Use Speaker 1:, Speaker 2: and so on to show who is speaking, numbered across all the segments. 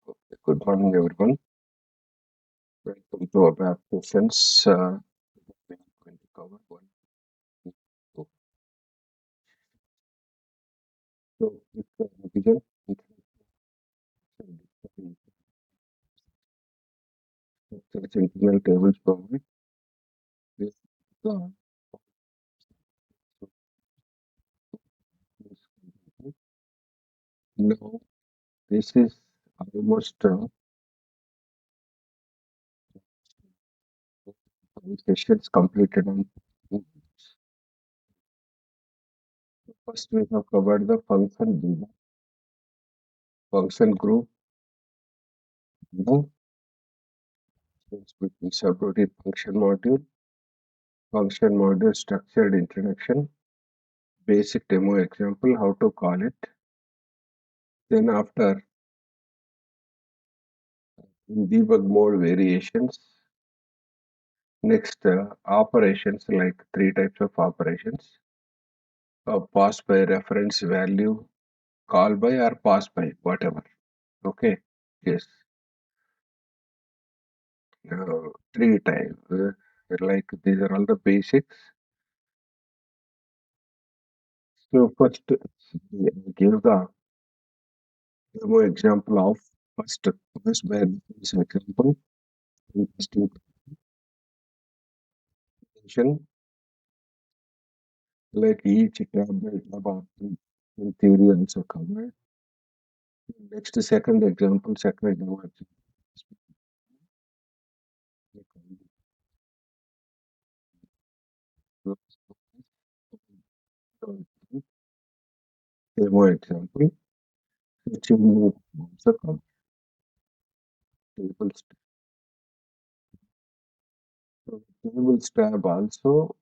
Speaker 1: Okay, good morning, everyone. Welcome to our app sessions. We're going to cover one. So, quick revision. Structures internal tables provide. This uh, now this is almost sessions completed on. First, we have covered the function group, the difference between subroutine function module structured introduction, basic demo example, how to call it. Then after in debug mode variations. Next, operations like three types of operations. Pass by reference value, call by or pass by, whatever. Okay. Yes. Three types. Like these are all the basics. So first, give the demo example of first pass by reference example. Interesting presentation, like each tab by tab option in theory also covered. Next, second example, second demo demo example, which will also come tables. So tables tab also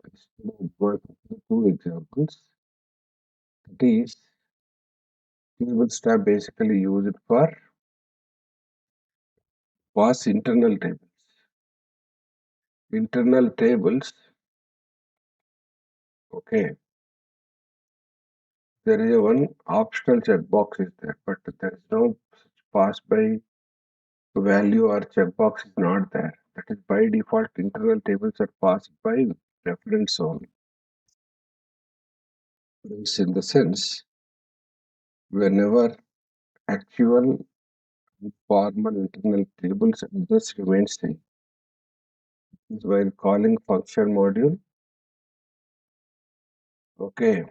Speaker 1: work with two examples. That is, tables tab basically used for was internal tables. Internal tables, okay, there is a one optional checkbox is there, but there is no pass by value or checkbox is not there. That is by default internal tables are passed by reference only. It's in the sense whenever actual and formal internal tables address remains same. While calling function module, okay,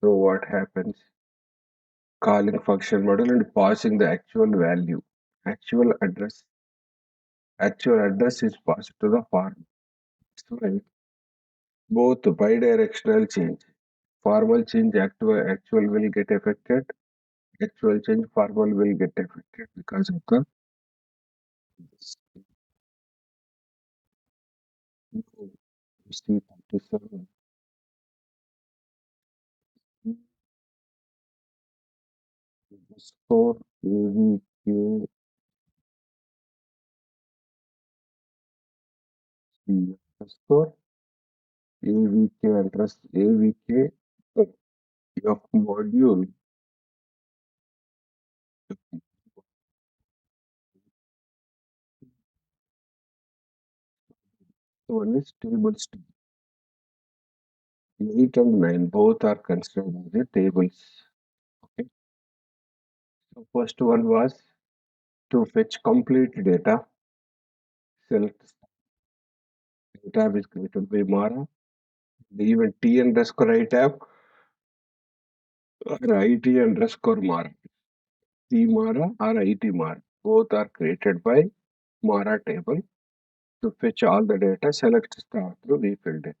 Speaker 1: so what happens? Calling function module and passing the actual address, actual address is passed to the form. So both bidirectional change, formal change, actual will get affected, actual change, formal will get affected because of the C37 underscore AVK underscore AVK address AVK of module. One is tables 8 and 9 both are considered as the tables. Okay. So first one was to fetch complete data. Select data is created by Mara. Even T underscore iTab or IT underscore Mara. T Mara or IT Mara. Both are created by Mara table. To fetch all the data, select star through we filled it.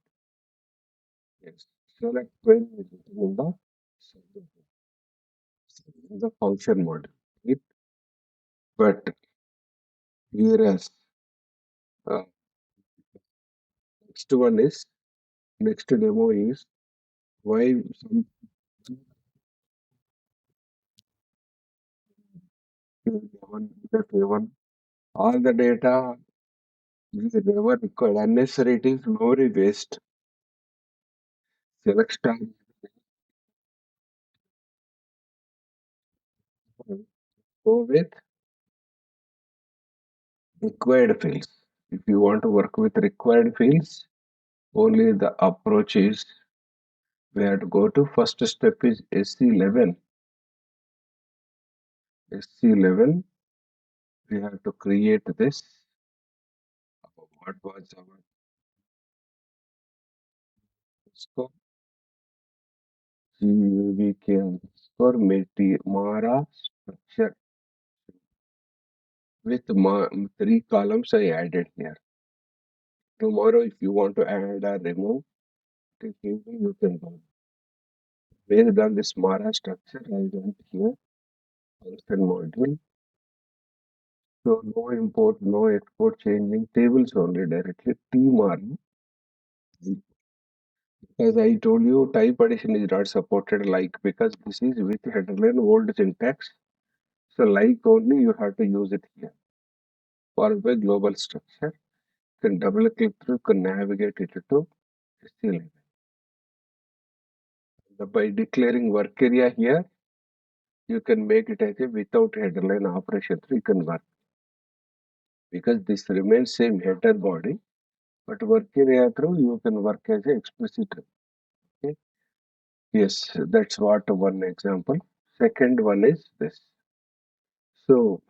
Speaker 1: Yes. Select when is written in the function mode. Right? But whereas uh, next one is next demo is why some one one all the data is never required unnecessary. It is memory waste. Select star Go with required fields. If you want to work with required fields, only the approach is we have to go to first step is SC level. SC level, we have to create this. What was our score? GUVK underscore Mara structure with three columns I added here. Tomorrow, if you want to add or remove, you can do. Based on this Mara structure, I went here, function module. So no import, no export, changing tables only directly. T Mara, because I told you type addition is not supported like because this is with headerline old syntax. So like only you have to use it here. For the global structure, you can double click through, you can navigate it to SC. By declaring work area here, you can make it as a without headerline operation. You can work because this remains same header body, but work area through you can work as a explicit. Okay. Yes, that's what one example. Second one is this. So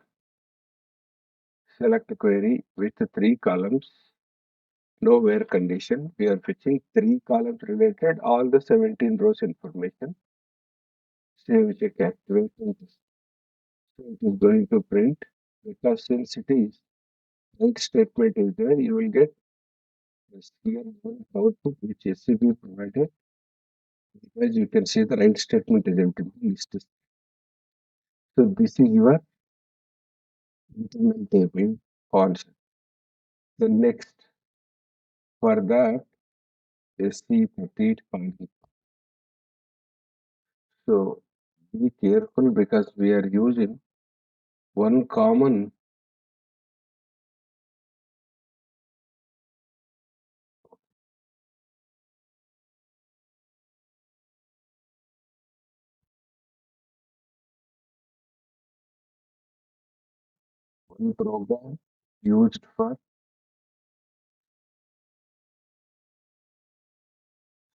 Speaker 1: select query with three columns, no where condition. We are fetching three columns related all the 17 rows information. Save check activation. So it is going to print because since it is right statement is there, you will get this here one output which SCP provided because you can see the right statement is empty list. So this is your internal table concept. The next for that SC38 finding. So be careful because we are using one common one program used for.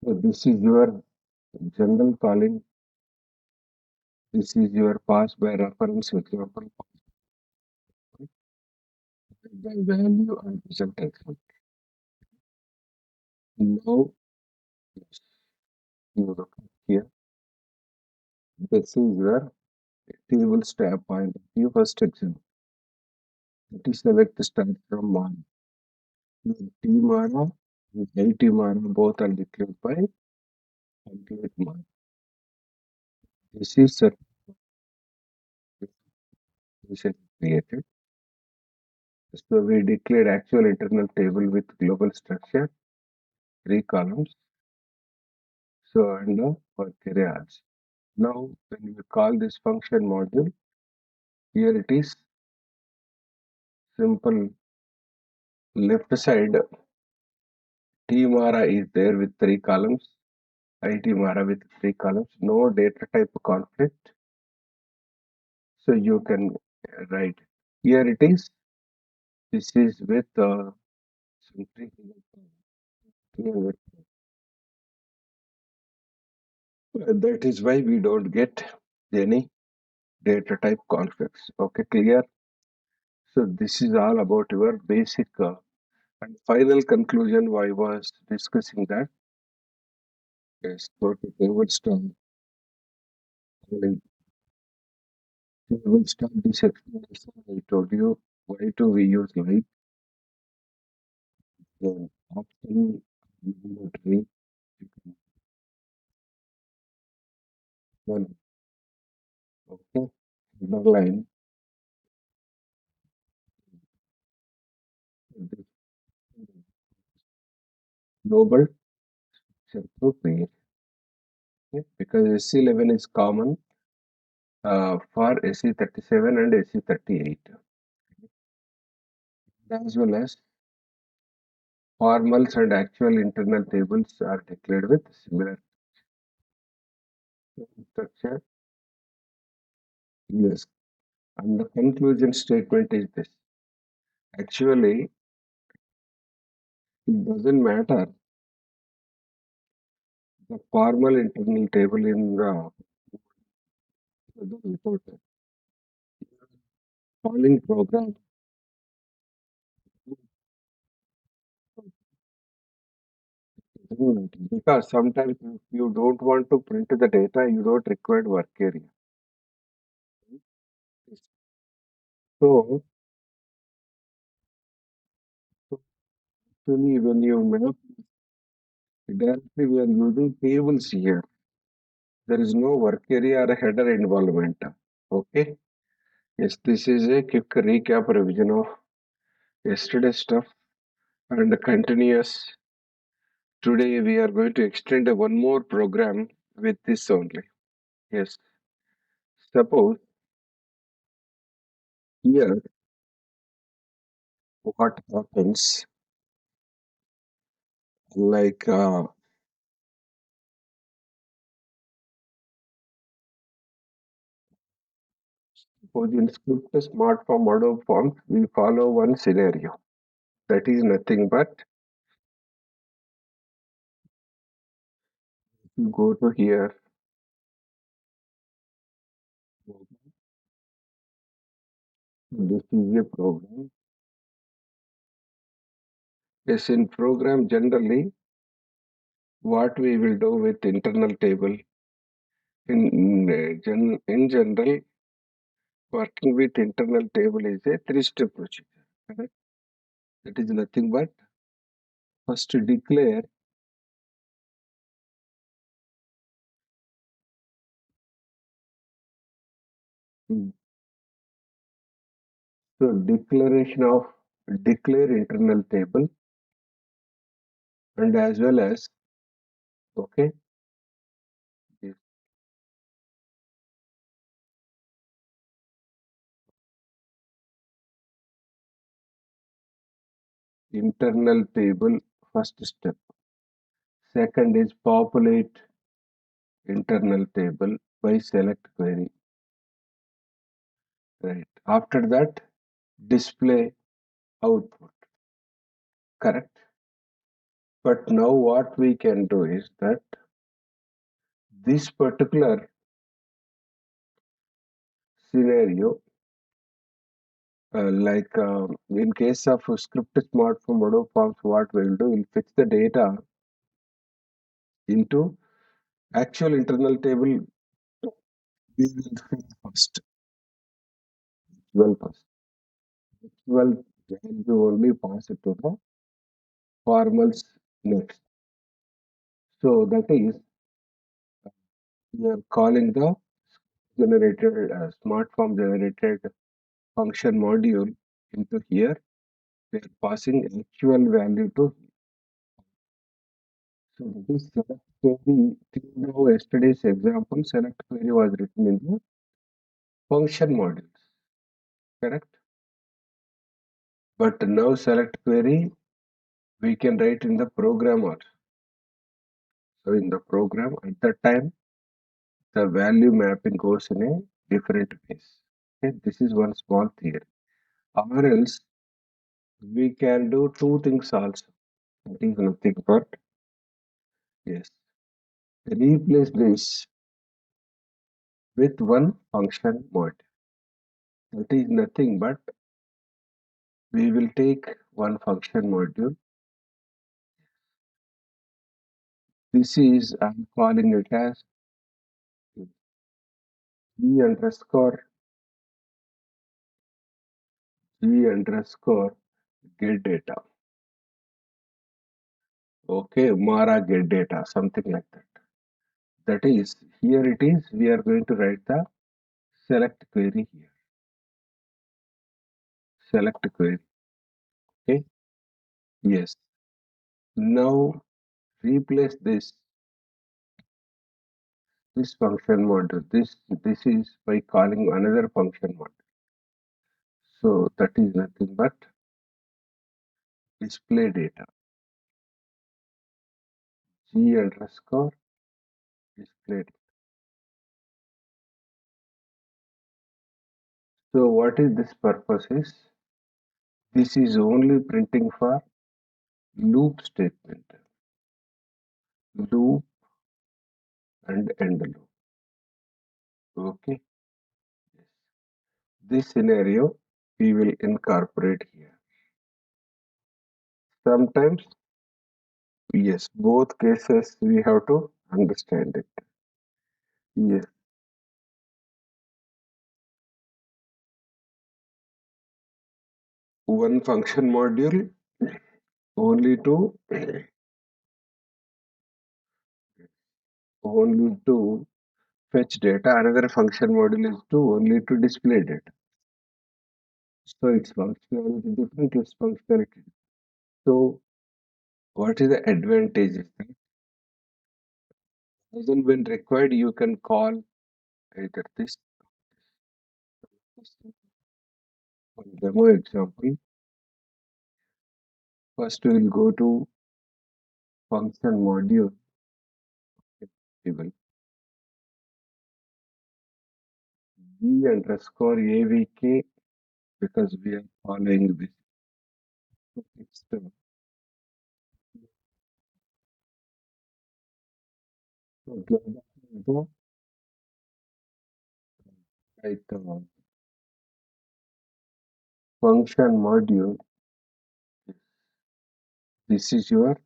Speaker 1: So this is your general calling. This is your pass by reference example by value and presentation. Now you look at here. This is your table step point of view first example. It is select start from one. T Mara and IT Mara both are declared by complete Mara. This is a created. So we declared actual internal table with global structure, three columns. So and the work areas. Now when we call this function module, here it is simple left side T Mara is there with three columns, IT Mara with three columns, no data type conflict. So you can write here it is. This is with simply that is why we don't get any data type conflicts. Okay, clear? So this is all about your basic and final conclusion. Why was discussing that? Yes, go to table start. We will start this explanation. I told you why do we use light then option number three. You can run. Okay, underline this global to create. Okay? Because SC11 is common for SC37 and SC38 as well as formals and actual internal tables are declared with similar structure. Yes, And the conclusion statement is this. Actually, it doesn't matter the formal internal table in the report. Calling program. Because sometimes if you don't want to print the data, you don't require work area. So, so actually when you map directly we are using tables here. There is no work area or a header involvement. Okay. Yes, this is a quick recap revision of yesterday's stuff and continuous. Today we are going to extend one more program with this only. Yes. Suppose here what happens like suppose in script smart form Adobe forms we follow one scenario. That is nothing but you go to here. This is a program. Yes, in program generally what we will do with internal table in general working with internal table is a three-step procedure. Correct? That is nothing but first declare mm, so declaration of declare internal table and as well as okay this internal table first step. Second is populate internal table by select query. Right. After that display output. Correct. But now what we can do is that this particular scenario, in case of a script smart from Adobe Forms, what we'll do, we'll fetch the data into actual internal table. We will fill first, well first. Well, value only pass it to the formals next. So that is, we are calling the generated smart form generated function module into here. We are passing actual value to. So this select query, till now yesterday's example, select query was written in the function modules, correct? But now select query we can write in the programmer. So in the program at that time the value mapping goes in a different ways. Okay, this is one small theory. Or else we can do two things also. That is nothing but yes, replace this with one function module. That is nothing but we will take one function module. This is I'm calling it as g underscore g underscore get data. Okay, Mara get data, something like that. That is here it is. We are going to write the select query here. Select query. Okay. Yes. Now replace this function module. This is by calling another function module. So that is nothing but display data. G underscore display. So what is this purpose is? This is only printing for loop statement, loop and end loop. Okay. This scenario we will incorporate here. Sometimes, yes, both cases we have to understand it. Yes, one function module only to fetch data. Another function module is to only to display data. So its functionality different, its functionality. So what is the advantage is that as and when required, you can call either this for demo example. First, we will go to function module table v underscore avk because we are following this. It's the right function module. This is your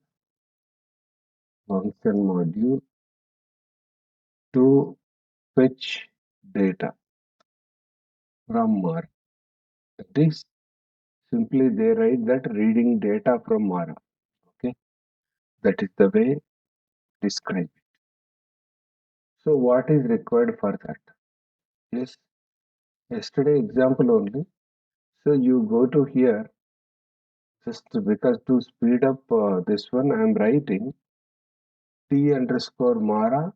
Speaker 1: function module to fetch data from Mara. That is simply they write that reading data from Mara. Okay, that is the way described. So what is required for that? Yes, yesterday example only. So you go to here just because to speed up this one, I am writing T underscore Mara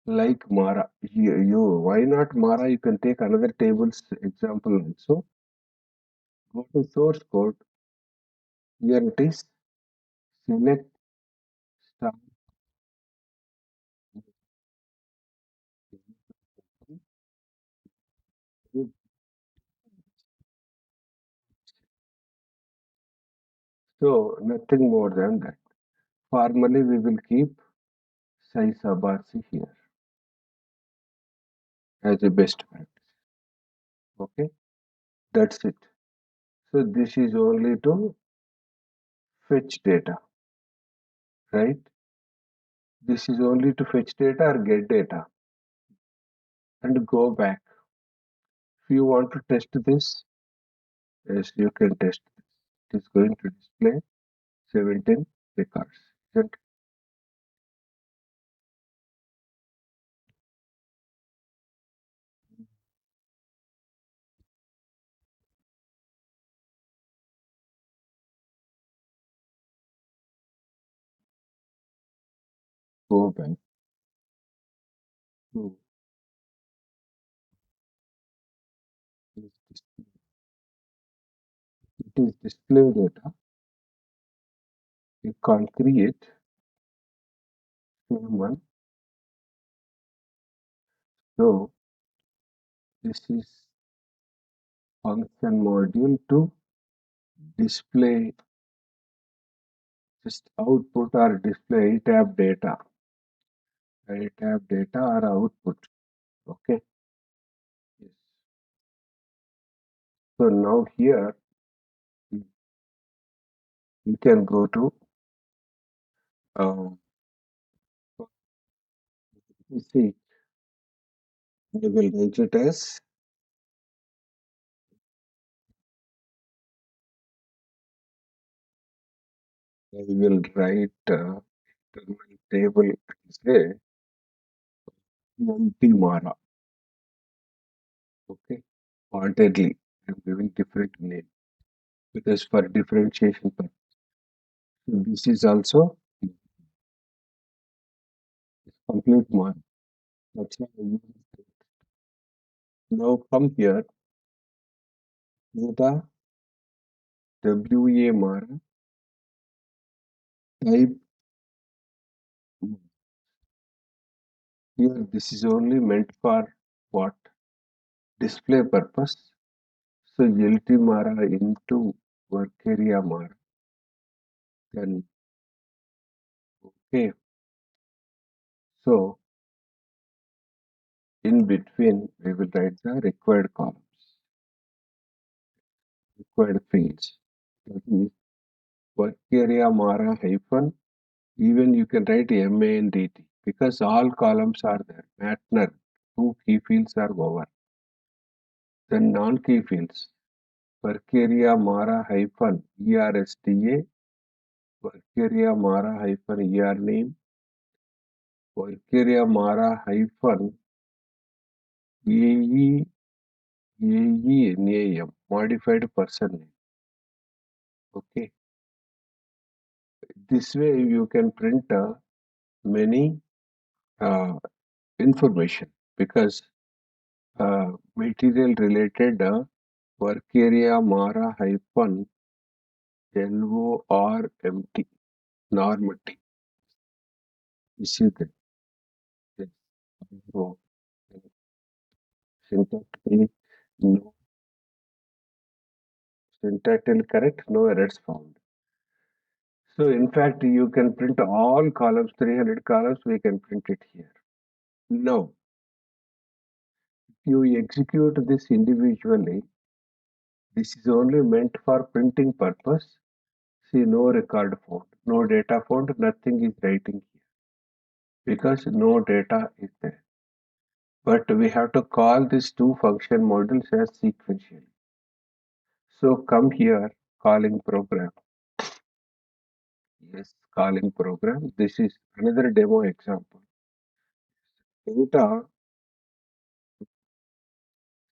Speaker 1: like Mara. Why not Mara? You can take another tables example also. Go to source code. Here it is. Select star. So nothing more than that. Formally, we will keep size Abasi here as a best practice. Okay, that's it. So this is only to fetch data, right? This is only to fetch data or get data and go back. If you want to test this, yes, you can test this. It is going to display 17 records. Then go back to this. It is display data. You can't create same one. So this is function module to display just output or display tab data. Tab data or output. Okay. Yes. So now here you can go to you see I will write it as I will write internal table say empty Mara. Okay. Pointedly, I'm giving different name because for differentiation purpose. So this is also complete Mara. That's why I use it. Now come here, data WA Mara type here. This is only meant for what? Display purpose. So LT Mara into work area Mara. Then okay. So in between we will write the required columns, required fields. That is work area Mara hyphen. Even you can write MA and DT because all columns are there. Matner, two key fields are over. Then non-key fields. Work area Mara hyphen ERSTA. Work area Mara hyphen ER name. Work area Mara hyphen AE AENAM, modified person name. Okay. This way you can print many uh, information because material related work area Mara hyphen NORMT, normative. This is the oh, syntactically no syntactically correct, no errors found. So in fact you can print all columns, 300 columns, we can print it here. Now you execute this individually. This is only meant for printing purpose. See, no record found, no data found, nothing is writing here because no data is there. But we have to call these two function modules as sequentially. So come here, calling program. Yes, calling program. This is another demo example. Data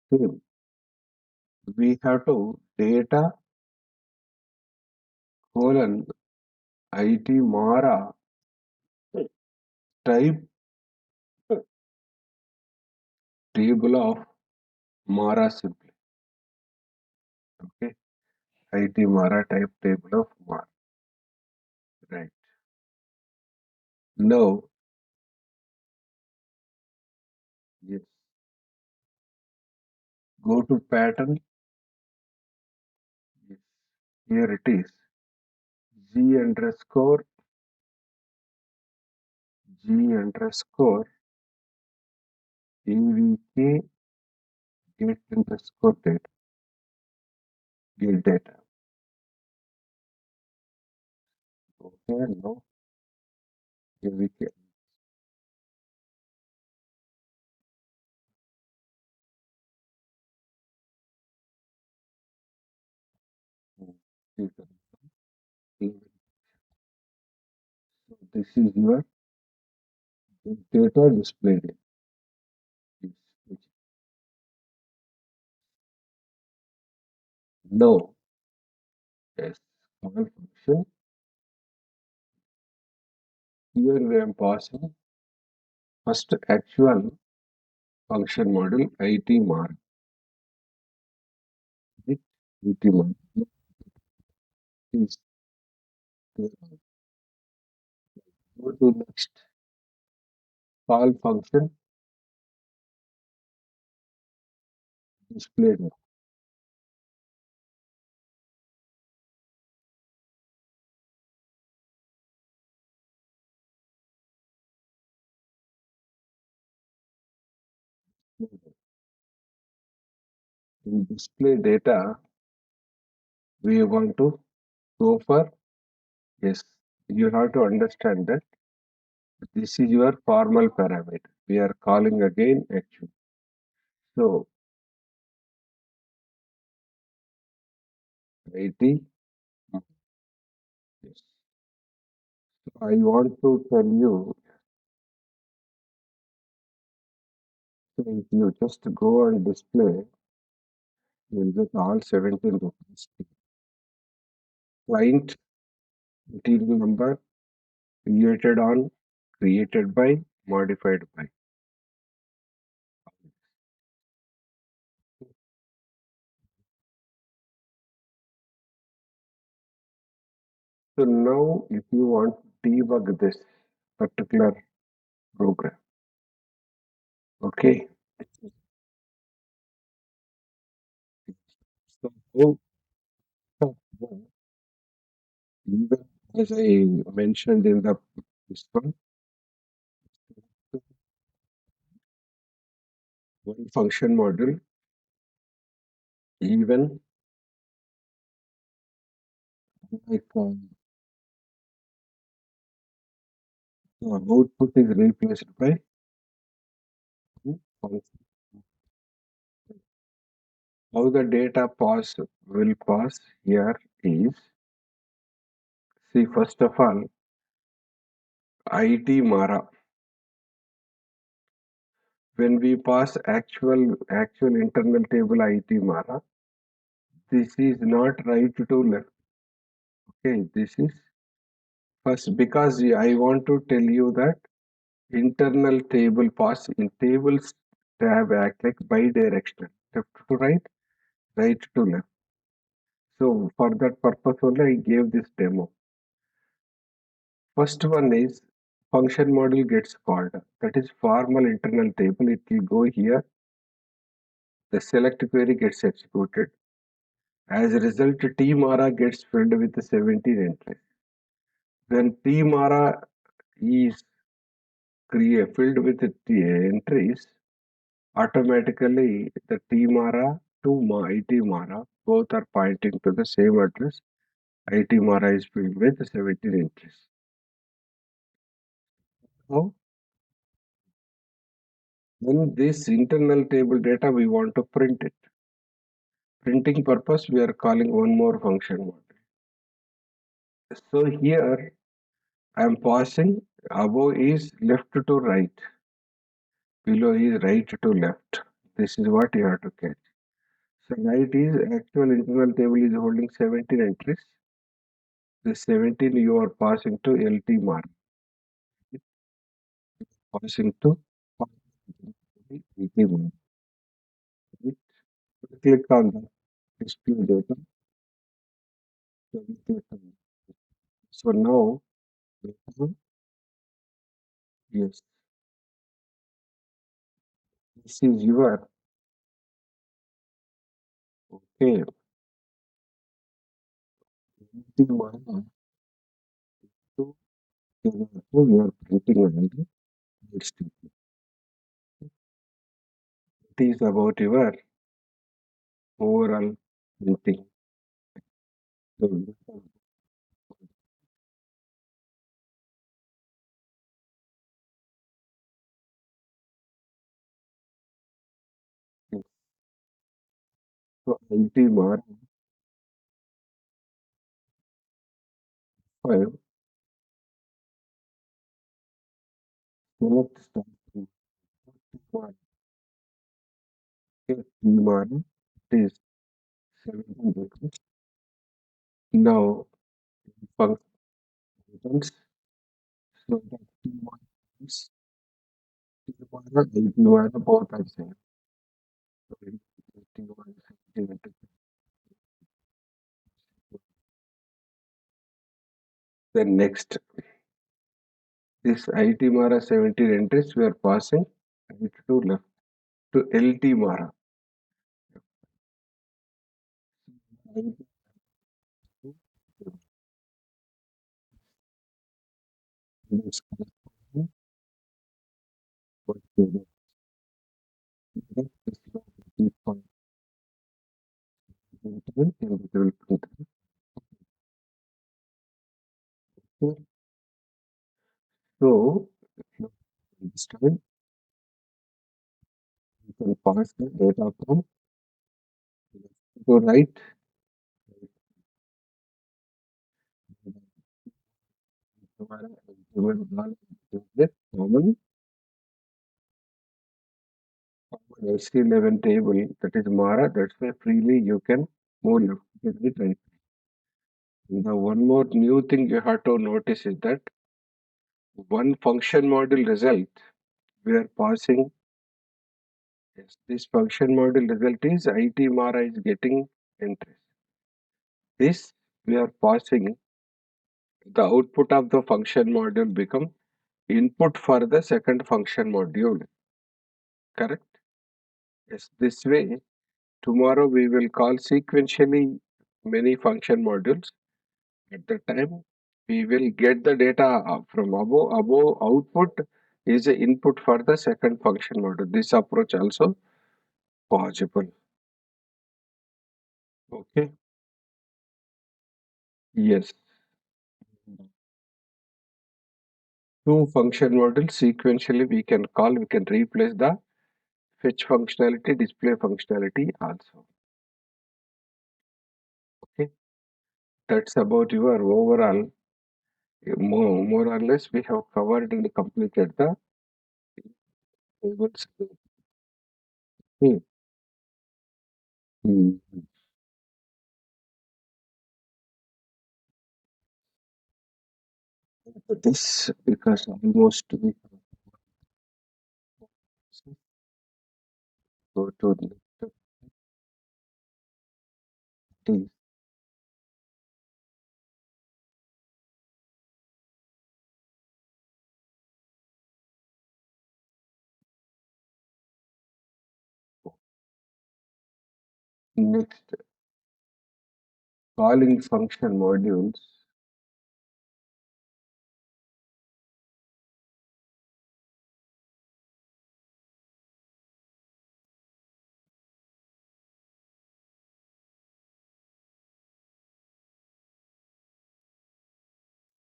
Speaker 1: stream. We have to data colon IT Mara type table of Mara simply. Okay. IT Mara type table of Mara. Right. Now, yes, go to pattern. Yes, here it is. G underscore G underscore AVK get underscore data. Get data. Okay, now AVK. So this is your data displayed. Yes. Now, yes, call function. Here we am passing first actual function model IT mark. Right? IT mark is go to next call function displayed. In display data, we want to go for yes. You have to understand that this is your formal parameter. We are calling again actual. So IT. Yes. So I want to tell you, so if you just go and display, you'll get all 17 records. Client material number created on, created by, modified by. So now if you want to debug this particular program, okay, Oh, even as I mentioned in the this one function model, even like the output is replaced by function. How the data pass will pass here is, see, first of all, IT Mara. When we pass actual internal table IT Mara, this is not right to left. Okay, this is first because I want to tell you that internal table pass in tables tab act like bidirectional, left to right, right to left. So for that purpose only I gave this demo. First one is function model gets called. That is formal internal table. It will go here. The select query gets executed. As a result, T-Mara gets filled with 17 entries. When T-Mara is filled with entries, automatically the T-Mara to IT Mara both are pointing to the same address. IT Mara is filled with 17 entries. Now, then this internal table data we want to print it. Printing purpose we are calling one more function model. So here I am passing above is left to right, below is right to left. This is what you have to catch. So right is actual internal table is holding 17 entries. The 17 you are passing to LT mark. Passing to LT mark. Right? Click on the display data. So we click on it. So now we have, yes, this is your okay. LT mark to we are printing only. It is about your overall printing. So LT mark 5 select start mark T mark it is 17 records. Now functions so that T mark is T mark LT mark both are same. So T mark 17 then next this IT Mara 17 entries we are passing right to left to LT Mara. This corresponding what to the next is the point individual printer. Okay. So this time you can pass the data from left to right. With common SC11 table that is Mara, that's why freely you can move left to right. Now one more new thing you have to notice is that one function model result we are passing. Yes, this function model result is IT Mara is getting entries. This we are passing the output of the function module become input for the second function module. Correct? Yes, this way Tomorrow we will call sequentially many function modules. At the time, we will get the data from above output is the input for the second function module. This approach also possible. Okay. Yes. Two function modules sequentially we can replace the fetch functionality, display functionality also. Okay. That's about your overall, more or less we have covered and completed the tables. Hmm. Hmm. This because almost we go to the next calling function modules.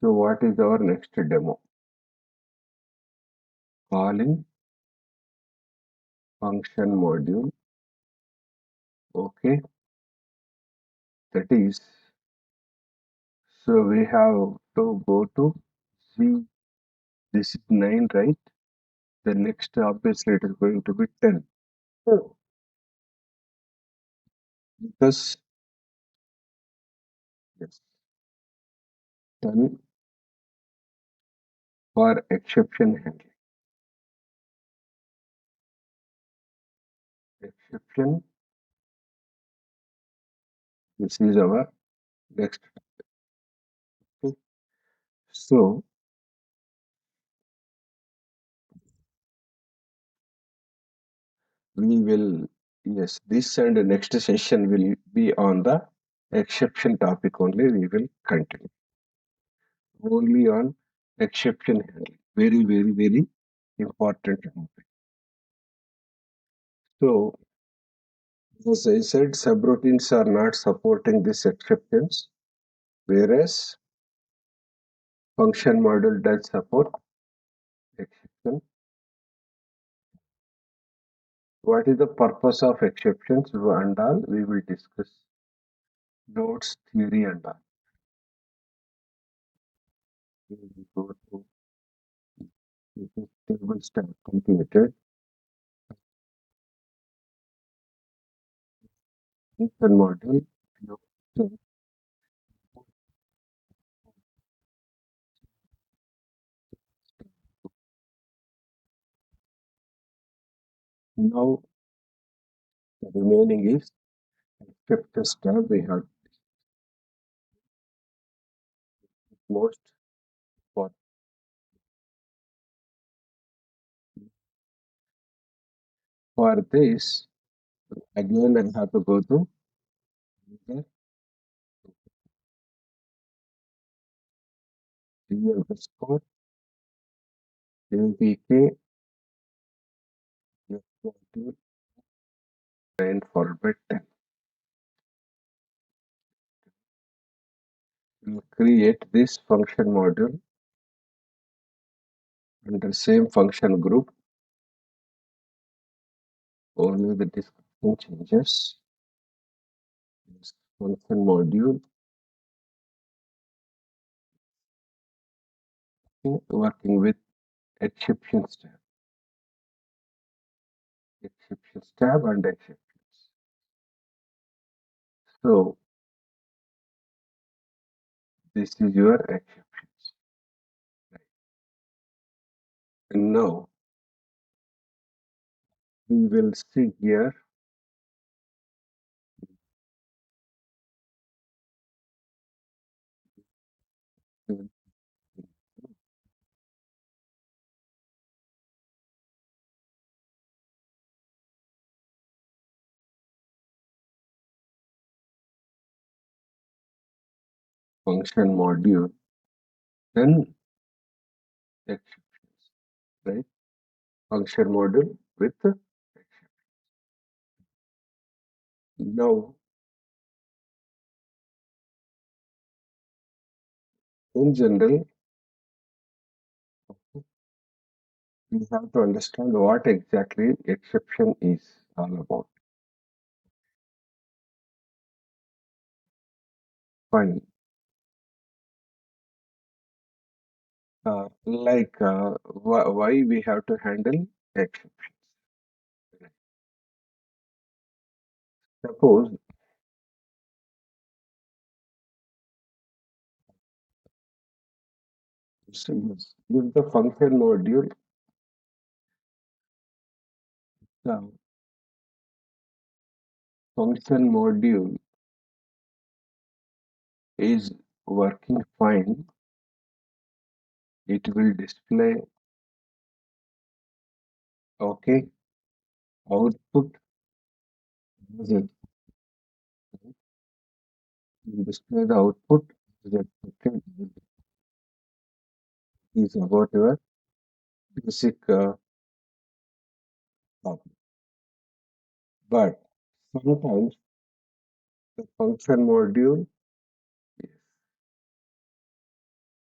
Speaker 1: So what is our next demo? Calling function module. Okay, that is, so we have to go to see, this is 9, right? The next obviously it is going to be 10. Oh. Because yes, 10 for exception handling. Exception, this is our next. Okay. So we will, yes, this and the next session will be on the exception topic only. We will continue only on exception handling. Very, very, very important topic. So, as I said, subroutines are not supporting this exceptions, whereas function model does support exception. What is the purpose of exceptions and all we will discuss. Notes, theory and all. We will go through this table step completed. Function model. So now the remaining is acceptance tab. We have most for this. Again, I have to go to user d underscore avk and format 10. We'll create this function module under same function group. Only the description changes. This function module working with exceptions tab, and exceptions. So this is your exceptions. And now we will see here function module, then exceptions, right? Function module with exception. Now, in general, we have to understand what exactly exception is all about. Fine. Why we have to handle exceptions. Suppose if the function module, the function module is working fine, it will display okay output as it will display the output as expected is about your basic problem. But sometimes the function module, yes,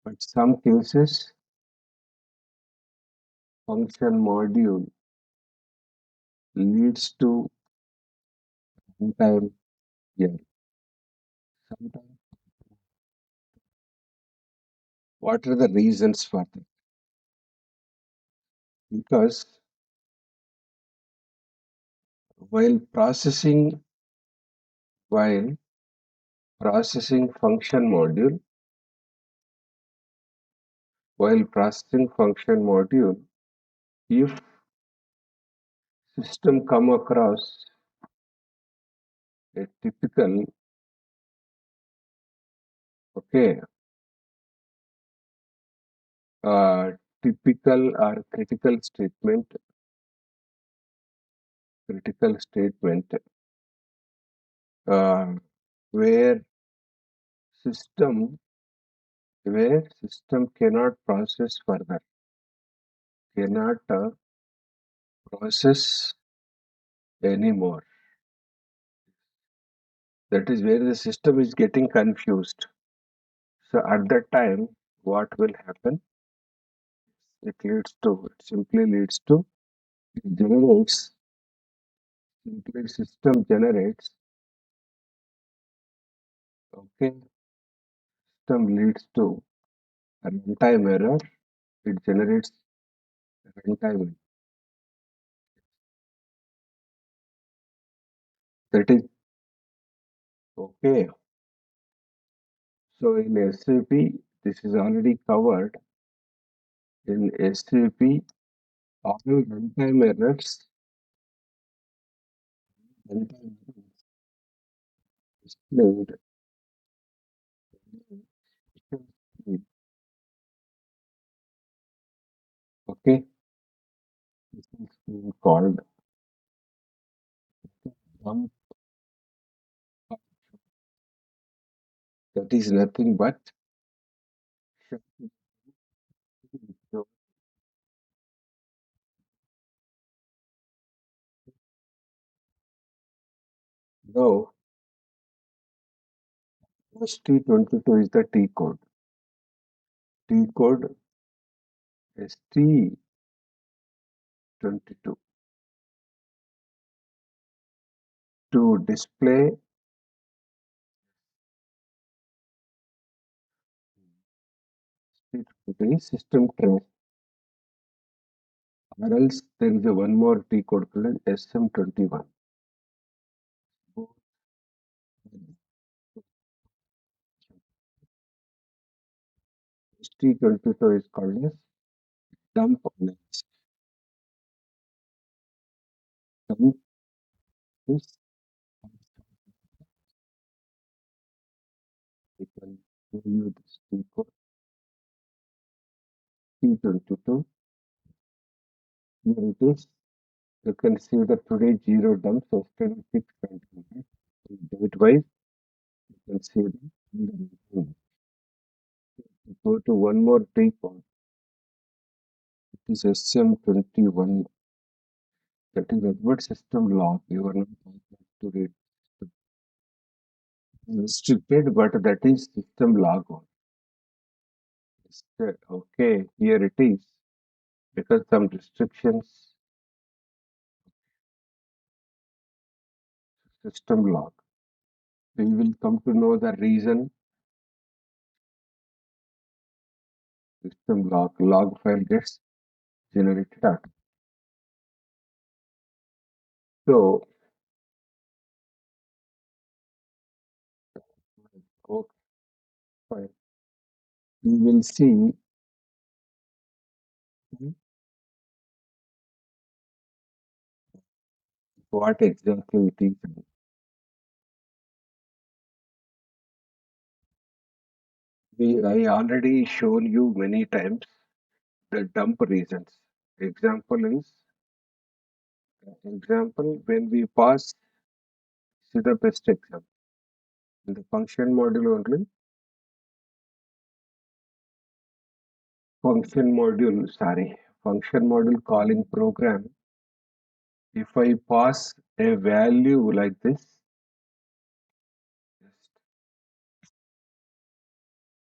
Speaker 1: but some cases function module leads to runtime error. Sometimes, what are the reasons for that? Because while processing while processing function module, while processing function module, if system come across a typical okay uh, typical or critical statement uh, where system system cannot process further, cannot process anymore. That is where the system is getting confused. So at that time, what will happen? It simply leads to, it generates, simply system generates, okay, system leads to a runtime error. It generates a runtime. That is okay. So in SAP, this is already covered. In SAP, all runtime errors, runtime errors displayed in, okay, this is being called dump. That is nothing but now ST22 is the T code. T code ST22 to display system trace, or else there is a one more T code called SM21. ST22 is called as dump list. Dump is I can show you this T code T22. Here it is. You can see that today 0 dumps, yesterday 6 continued. Date wise, you can see them. go to one more default. It is SM21. That is Edward system log. You are not authorized to read. Restricted, but that is system log on. Okay, here it is. Because some restrictions, system log. We will come to know the reason. System log file gets generated out. So, okay, fine. We will see what exactly it is. I already shown you many times the dump reasons. Example is example when we pass, see the best example in the function module only. Function module calling program. If I pass a value like this,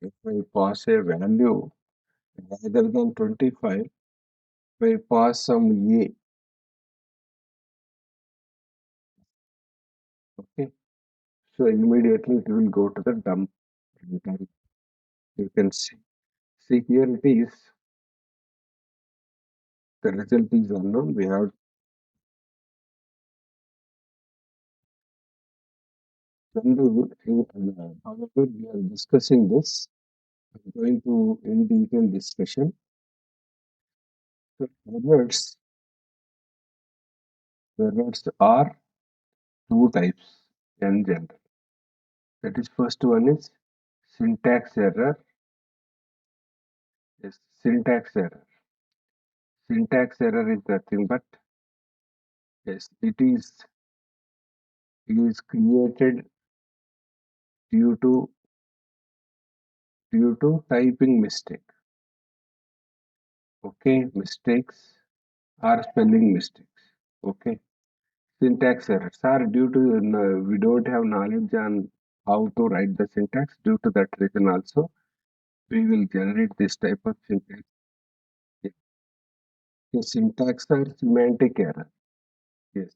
Speaker 1: if I pass a value rather than 25, if I pass some A, okay, so immediately it will go to the dump. You can see. See here it is. The result is unknown. We have however, we are discussing this. I'm going to in detail discussion. So errors are two types in general. That is first one is syntax error. Yes, syntax error. Syntax error is nothing but yes, it is created due to typing mistake. Okay, mistakes are spelling mistakes. Okay, syntax errors are due to we don't have knowledge on how to write the syntax. Due to that reason, also we will generate this type of syntax. The syntax or semantic error. Yes.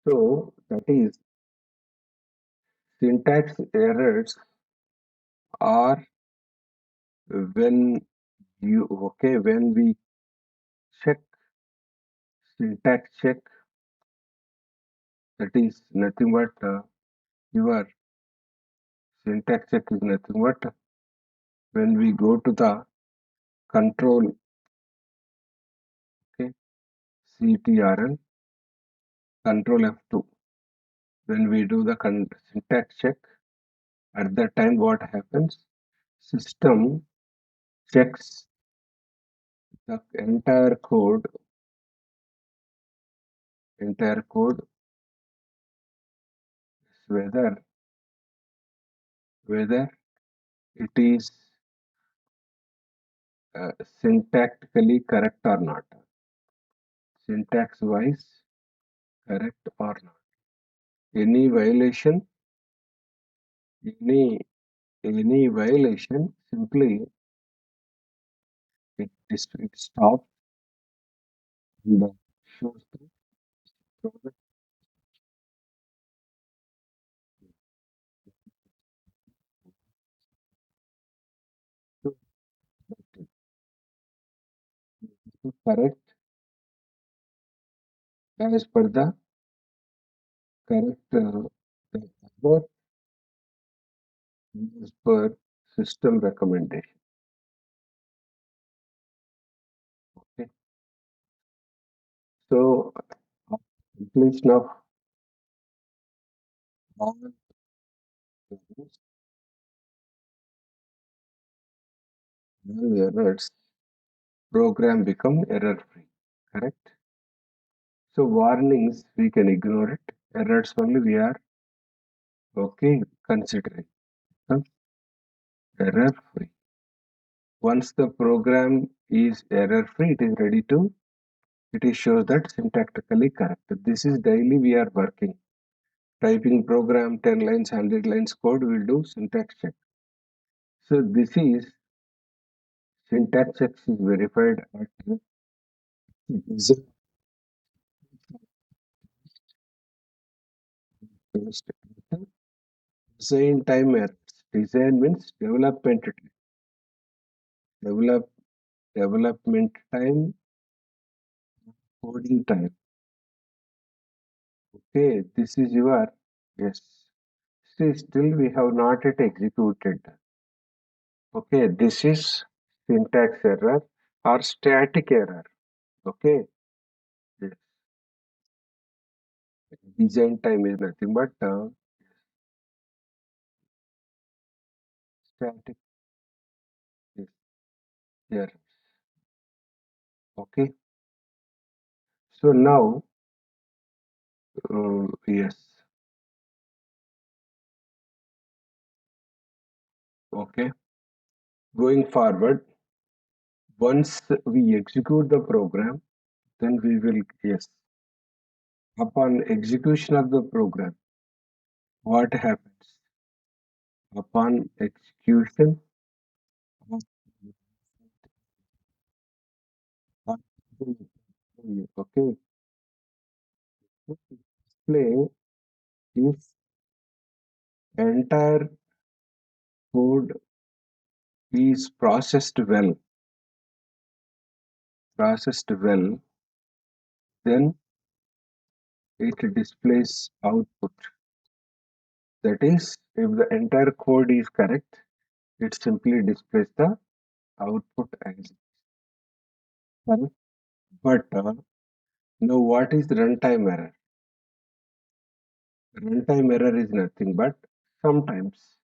Speaker 1: So that is syntax errors are when when we check syntax check, that is nothing but your syntax check is nothing but when we go to the control, okay, CTRL control F2, when we do the syntax check, at that time what happens, system checks the entire code whether it is syntactically correct or not, syntax wise correct or not. Any violation, any violation, simply it stops and shows the product. To correct as per the correct the error as per system recommendation. Okay. So completion of all errors, program become error free. Correct. So warnings we can ignore it. Errors only we are okay considering. So, error free. Once the program is error free, it is ready to, it is shows that syntactically correct. This is daily we are working. Typing program 10 lines, 100 lines code will do syntax check. So this is syntax checks is verified at design design time errors. Design means development time. Develop development time, coding time. Okay, this is your yes. See, still we have not yet executed. Okay, this is syntax error or static error. Okay, yes. Design time is nothing but static yes, error. Okay, so now yes. Okay, going forward, once we execute the program, then we will yes. Upon execution of the program, what happens? Upon execution, of- okay, display if entire code is processed well, then it displays output. That is, if the entire code is correct, it simply displays the output as correct. But now, what is runtime error? Runtime error is nothing but sometimes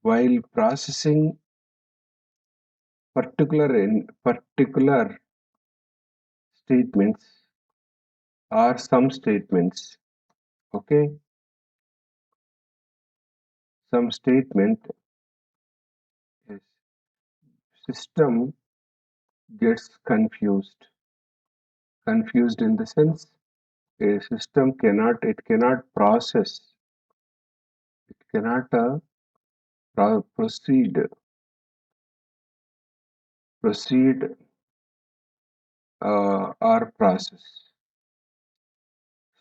Speaker 1: while processing particular statements or some statements, okay, some statement is system gets confused in the sense a system cannot process, it cannot proceed or process.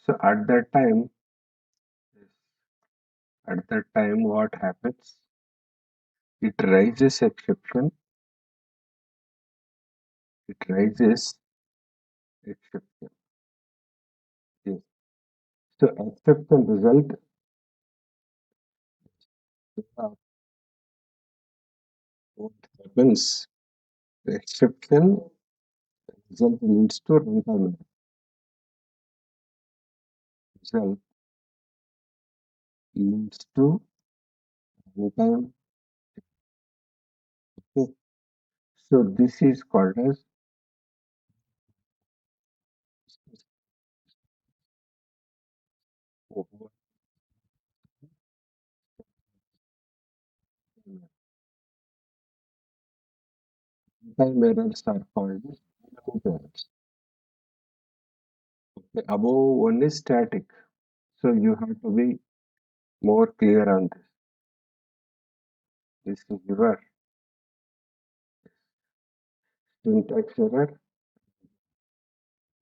Speaker 1: So at that time what happens, it raises exception, it raises exception, yes. So exception result, what happens, the exception result leads to runtime result leads to runtime. Okay. So this is called as runtime errors are called as dynamic errors. Okay. Above one is static. So you have to be more clear on this. This is your syntax error.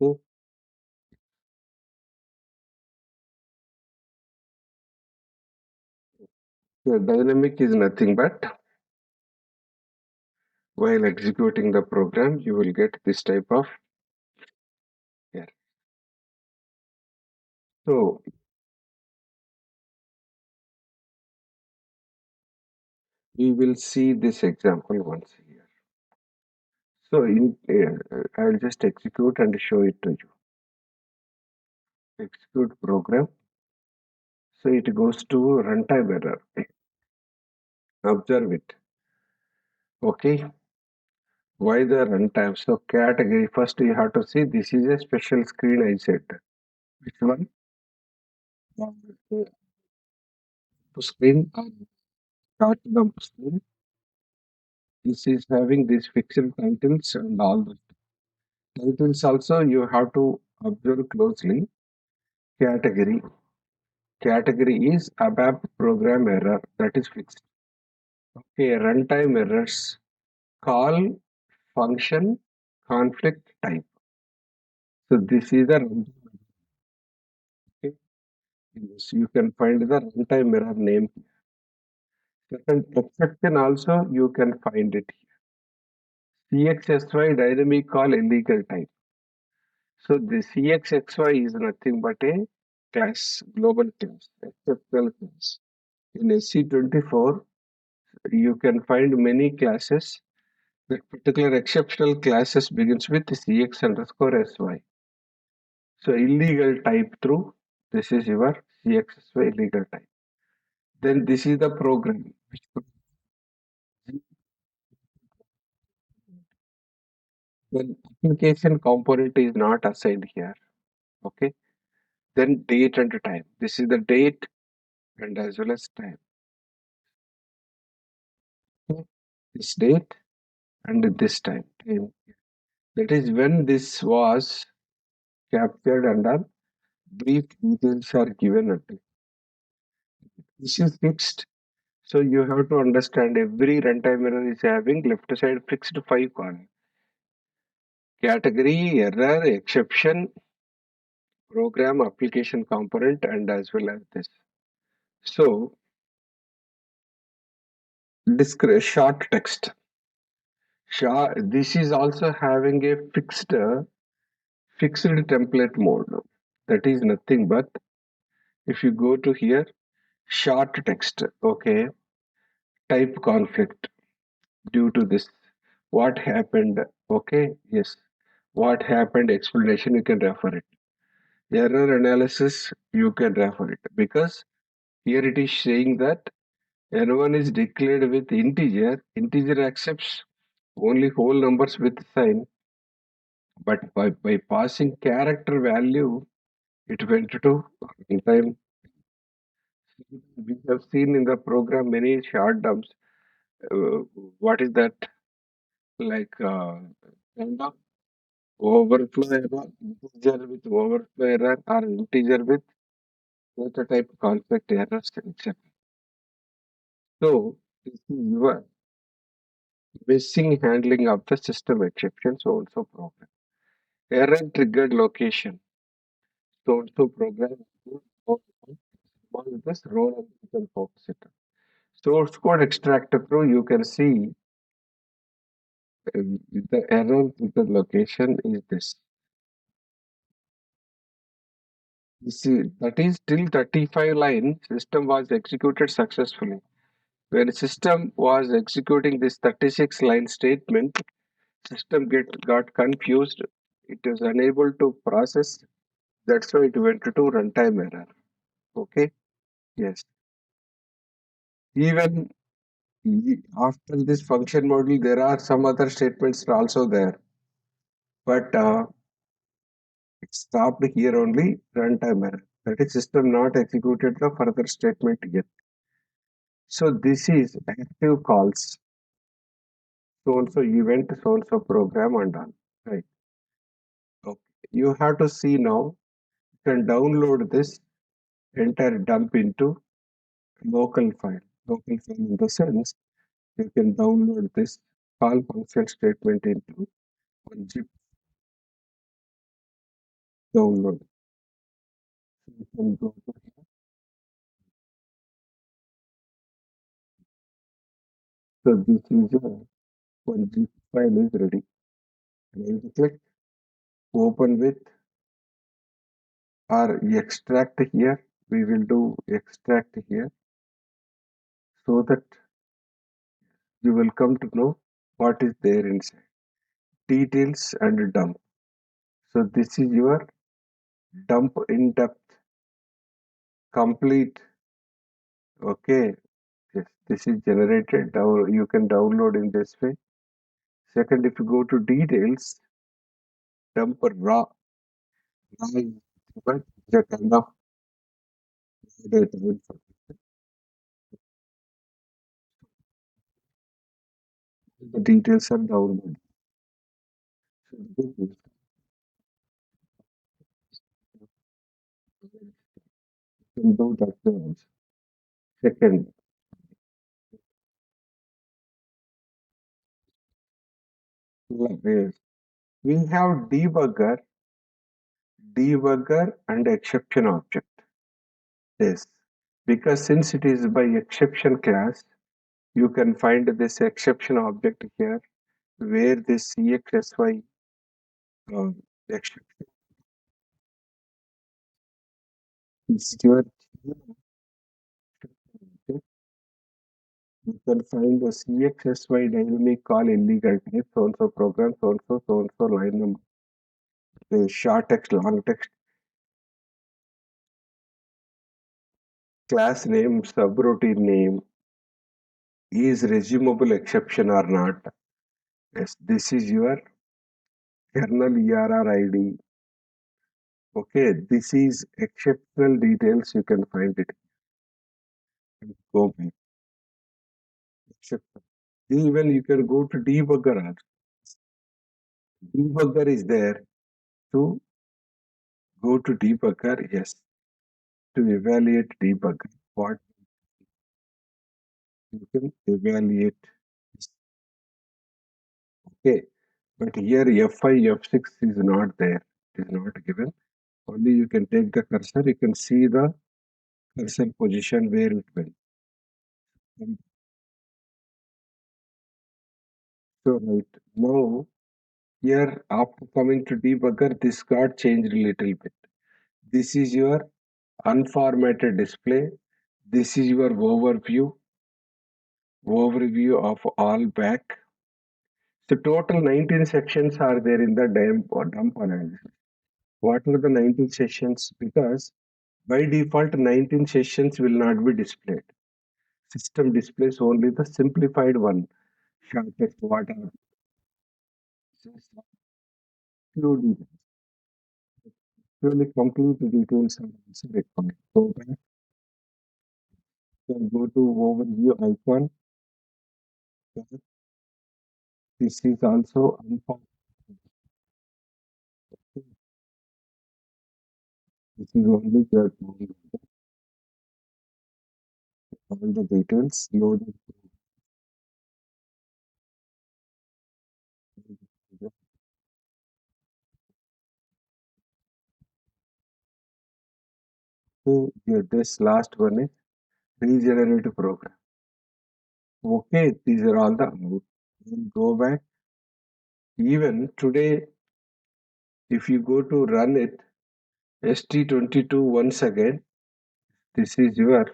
Speaker 1: Okay. So dynamic is nothing but while executing the program, you will get this type of error. So we will see this example once here. So I'll just execute and show it to you. Execute program. So it goes to runtime error. Observe it. Okay. Why the runtime? So category first you have to see this is a special screen I said. Which one? To screen short dump string. This is having these fixed titles and all the titles also you have to observe closely. Category. Category is ABAP program error that is fixed. Okay, runtime errors. Call, function, conflict type. So this is the runtime. Okay. Yes, you can find the runtime error name. Second exception also you can find it here. CXSY dynamic call illegal type. So the CXXY is nothing but a class, global class, exceptional class. In SC24, you can find many classes. That particular exceptional classes begins with CX underscore SY. So illegal type through, this is your CXSY illegal type. Then this is the program. Then application component is not assigned here. Okay. Then date and time. This is the date and as well as time. Okay. This date and this time. That is when this was captured under brief details are given at it. This is fixed. So you have to understand every runtime error is having left side fixed 5 column. Category, error, exception, program, application component, and as well as this. So short text. This is also having a fixed template mode. That is nothing but if you go to here, short text. Okay, type conflict due to this. What happened? Okay, yes. What happened? Explanation you can refer it. Error analysis you can refer it because here it is saying that N1 is declared with integer. Integer accepts only whole numbers with sign, but by passing character value, it went to runtime. We have seen in the program many short dumps. Uh, what is that like? Kind of overflow error, integer with overflow error, or integer with data type conflict errors, etc. So this is your missing handling of the system exceptions also problem. Error triggered location. So program this role and focus it. Source code extractor through you can see the error triggered location is this. That is till 35 line system was executed successfully. When system was executing this 36 line statement, system got confused. It is unable to process. That's why it went to runtime error. Okay. Yes. Even after this function model, there are some other statements also there, but it stopped here only runtime error. That is system not executed the further statement yet. So this is active calls. So also event, so also program and all. Right. Okay. You have to see now. You can download this entire dump into local file. Local file in the sense you can download this call function statement into one zip download. So you can go to here. So this is one zip file is ready. And I will click open with or extract here. We will do extract here so that you will come to know what is there inside. Details and dump. So this is your dump in depth complete. Okay. Yes, this is generated. You can download in this way. Second, if you go to details, dump raw, is but the kind of data info. The details are downloaded. So this is you can do that way also. Second, yes, we have debugger and exception object. Yes, because since it is by exception class, you can find this exception object here where this EXSY uh, exception is your object. You can find the CXSY dynamic call illegal type, so and so program, so and so line number, the short text, long text, class name, subroutine name, is resumable exception or not. Yes, this is your kernel ERR ID. Okay, this is exceptional details. You can find it. Go back. Exception. Even you can go to debugger also. Debugger is there to go to debugger. Yes, to evaluate debugger. What you can evaluate. Okay, but here F5, F6 is not there. It is not given. Only you can take the cursor. You can see the cursor position where it went. And so right now here after coming to debugger, this got changed a little bit. This is your unformatted display. This is your overview of all back. So total 19 sections are there in the dump analysis. What are the 19 sessions? Because by default 19 sessions will not be displayed. System displays only the simplified one. Shortest what are few details. Really complete details are also required. Go back and go to overview icon. This is also unformatted. This is only the all the details loaded. So yeah, this last one is regenerate program. Okay, these are all the out. Then go back. Even today, if you go to run it, ST22 once again, this is your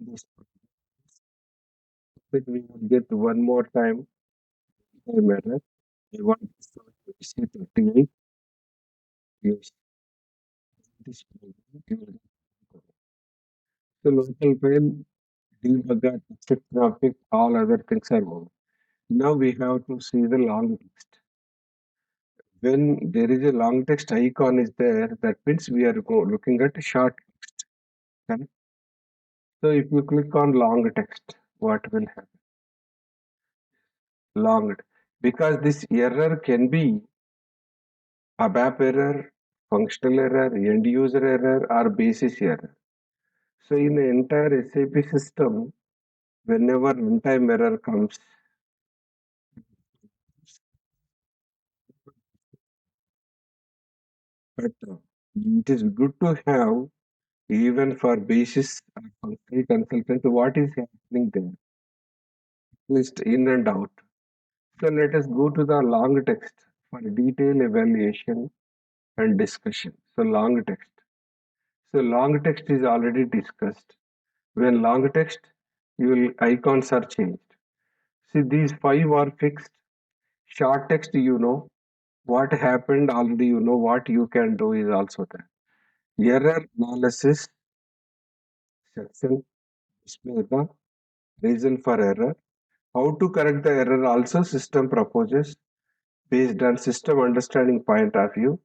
Speaker 1: this that we will get one more time error. I want to say 38. Yes, this program. You will get the local file, debugger, strict graphic, all other things are over. Now we have to see the long text. When there is a long text icon is there, that means we are looking at short text. Correct? So if you click on long text, what will happen? Long, because this error can be ABAP error, functional error, end user error, or basis error. So in the entire SAP system, whenever runtime error comes, but it is good to have even for basis or functional consultant what is happening there, list in and out. So let us go to the long text for detailed evaluation and discussion. So long text. So long text is already discussed. When long text, your icons are changed. See, these five are fixed. Short text, you know what happened already. You know what you can do is also there. Error analysis section display the reason for error. How to correct the error also system proposes based on system understanding point of view.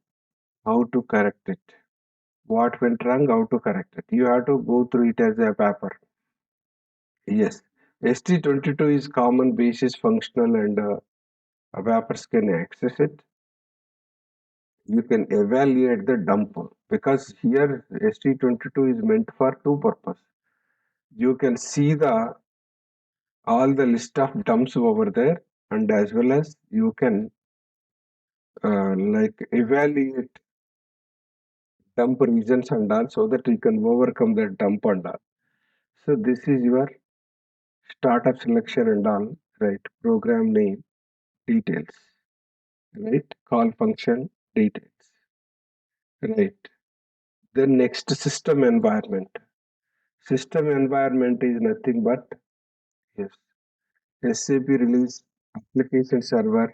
Speaker 1: How to correct it. What went wrong? How to correct it. You have to go through it as a paper. Yes. ST22 is common basis functional and developers can access it. You can evaluate the dump because here ST22 is meant for two purpose. You can see the all the list of dumps over there, and as well as you can like evaluate dump regions and all, so that you can overcome that dump and all. So this is your startup selection and all, right? Program name details, right? Call function details, right? Then next, system environment. System environment is nothing but, yes, SAP release, application server,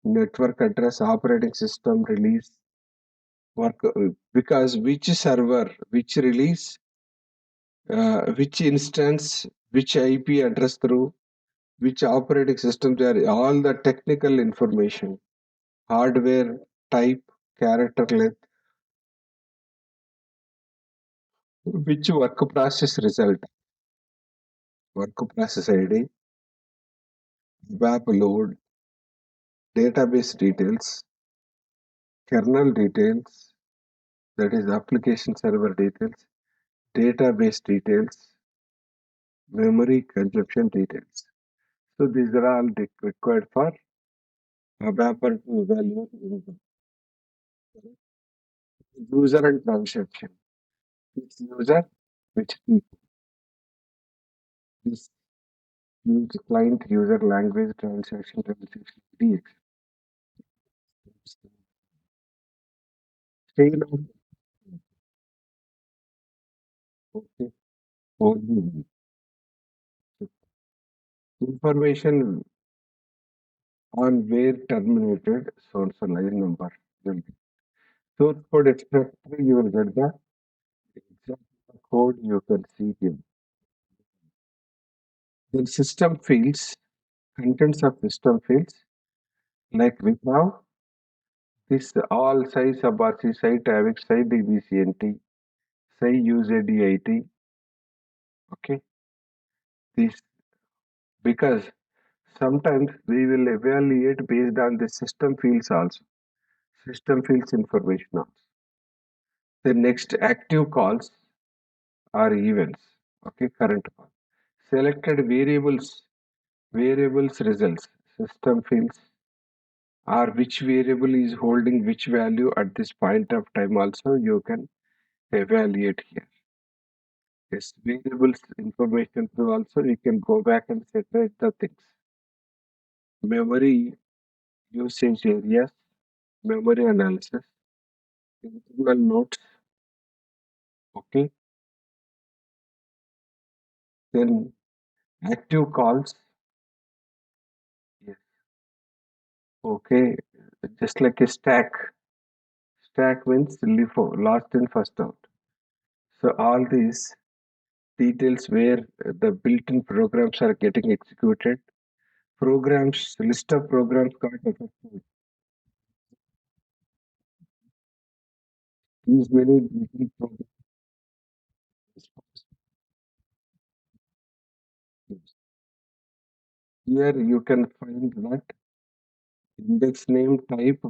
Speaker 1: network address, operating system release, work, because which server, which release, which instance, which IP address through, which operating system, they are all the technical information, hardware type, character length, which work process result, work process ID, web load, database details, kernel details, that is application server details, database details, memory consumption details. So these are all required for a mapper to evaluate user and transaction. Which user, which this use client user language transaction DX. Chain of okay, only information on where terminated source line number will be. Source code extractor, you will get the exact code you can see here. Then system fields, contents of system fields, like we have this all size abarc site avic site dbcnt, say UZDIT, okay? This because sometimes we will evaluate based on the system fields also, system fields information also. The next active calls are events, okay? Current call. Selected variables results, system fields, or which variable is holding which value at this point of time also you can evaluate here. Yes, variables information through also you can go back and separate the things. Memory usage areas, memory analysis, internal notes, okay. Then active calls, yes, okay. Just like a stack. Stack means LIFO, last in first out. So all these details where the built-in programs are getting executed. Programs, list of programs got affected. These many built-in programs. Here you can find that index name type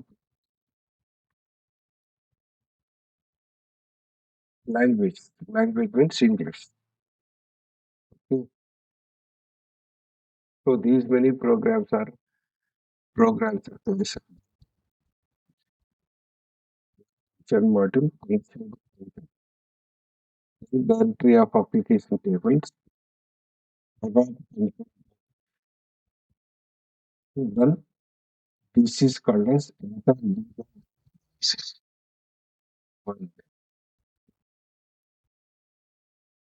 Speaker 1: language. Language means English. Okay. So these many programs are programs of the function module, the entry of application tables, about then this is called as interface.